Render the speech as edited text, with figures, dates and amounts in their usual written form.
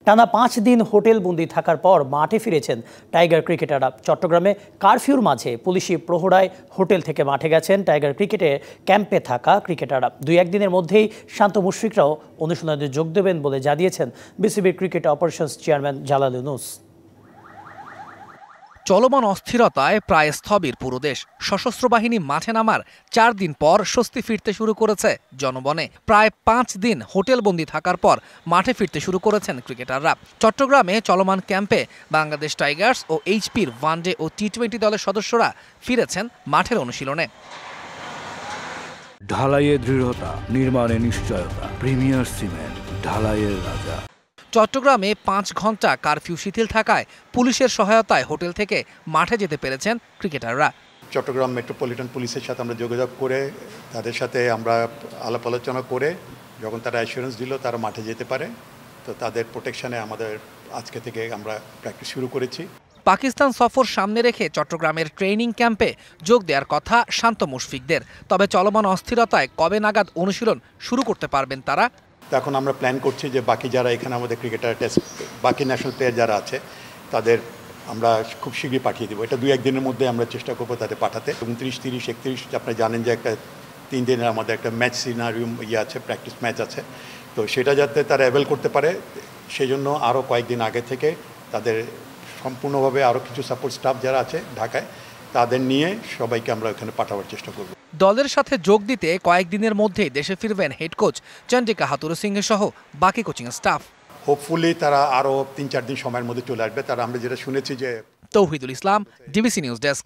টানা 5 দিন হোটেলবন্দি থাকার পর মাঠে ফিরেছেন টাইগার ক্রিকেটাররা। চট্টগ্রামে কারফিউর মাঝে পুলিশি প্রহরায় হোটেল থেকে মাঠে গেছেন টাইগার ক্রিকেটে ক্যাম্পে থাকা ক্রিকেটাররা। 2-1 দিনের মধ্যেই শান্ত মুশফিকরাও অনুশীলনে যোগ দেবেন বলে জানিয়েছেন বিসিবির cricket operations chairman Jalal Yunus. চলমান অস্থিরতায় প্রায় স্থবির পুরো দেশ। সশস্ত্র বাহিনী মাঠে নামার 4 দিন পর স্বস্তি ফিরতে শুরু করেছে জনবনে। প্রায় 5 দিন হোটেলবন্দি থাকার পর মাঠে ফিরতে শুরু করেছেন ক্রিকেটাররা। চট্টগ্রামে চলমান ক্যাম্পে বাংলাদেশ টাইগার্স ও এইচপির ওয়ানডে ও টি-20 দলের সদস্যরা ফিরেছেন মাঠের অনুশীলনে। ঢালাইয়ে দৃঢ়তা, নির্মাণে নিশ্চয়তা। প্রিমিয়ার সিমেন্ট, ঢালাইয়ের রাজা। চট্টগ্রামে 5 ঘন্টা কারফিউ শিথিল থাকায় পুলিশের সহায়তায় হোটেল থেকে মাঠে যেতে পেরেছেন ক্রিকেটাররা। চট্টগ্রাম মেট্রোপলিটন পুলিশের সাথে আমরা যোগাযোগ করে তাদের সাথে আমরা আলাপ আলোচনা করে যখন তারা অ্যাসুরেন্স দিল তারা মাঠে যেতে পারে, তো তাদের প্রোটেকশনে আমাদের আজকে থেকে আমরা প্র্যাকটিস শুরু করেছি। পাকিস্তান সফর সামনে রেখে চট্টগ্রামের ট্রেনিং ক্যাম্পে যোগ দেওয়ার কথা শান্ত মুশফিকদের। তবে চলমান অস্থিরতায় কবে নাগাদ অনুশীলন শুরু করতে পারবেন তারা? এখন আমরা প্ল্যান করছি যে বাকি যারা এখানে আমাদের ক্রিকেটার টেস্ট বাকি ন্যাশনাল প্লেয়ার যারা আছে তাদের আমরা খুব শীঘ্রই পাঠিয়ে দেবো। এটা 2-1 দিনের মধ্যে আমরা চেষ্টা করবো তাদের পাঠাতে। 29, 30, 31 আপনারা জানেন যে একটা 3 দিনের আমাদের একটা ম্যাচ সিনারিও আছে, প্র্যাকটিস ম্যাচ আছে, তো সেটা যাতে তারা অ্যাভেল করতে পারে সেই জন্য আরও কয়েকদিন আগে থেকে তাদের সম্পূর্ণভাবে আরও কিছু সাপোর্ট স্টাফ যারা আছে ঢাকায় তাদের নিয়ে সবাইকে আমরা ওখানে পাঠাবার চেষ্টা করব। দলের সাথে যোগ দিতে কয়েকদিনের মধ্যেই দেশে ফিরবেন হেড কোচ চন্ডিকা হাথুরু সিংহ সহ বাকি কোচিং স্টাফ। হোপফুলি তারা আরও 3-4 দিন সময়ের মধ্যে চলে আসবে। তারা আমরা যেটা শুনেছি যে তৌহিদুল ইসলাম, ডিবিসি নিউজ ডেস্ক।